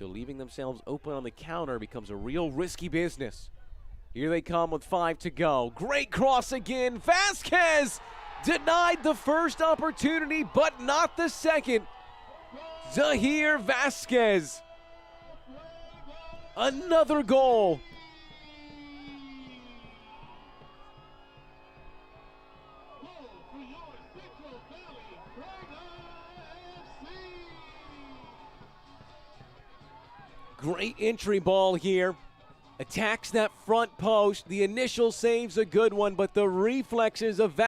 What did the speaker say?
So leaving themselves open on the counter becomes a real risky business. Here they come with 5 to go. Great cross again. Vazquez denied the first opportunity, but not the second. Zahir Vazquez. Another goal. Great entry ball here. Attacks that front post. The initial save's a good one, but the reflexes of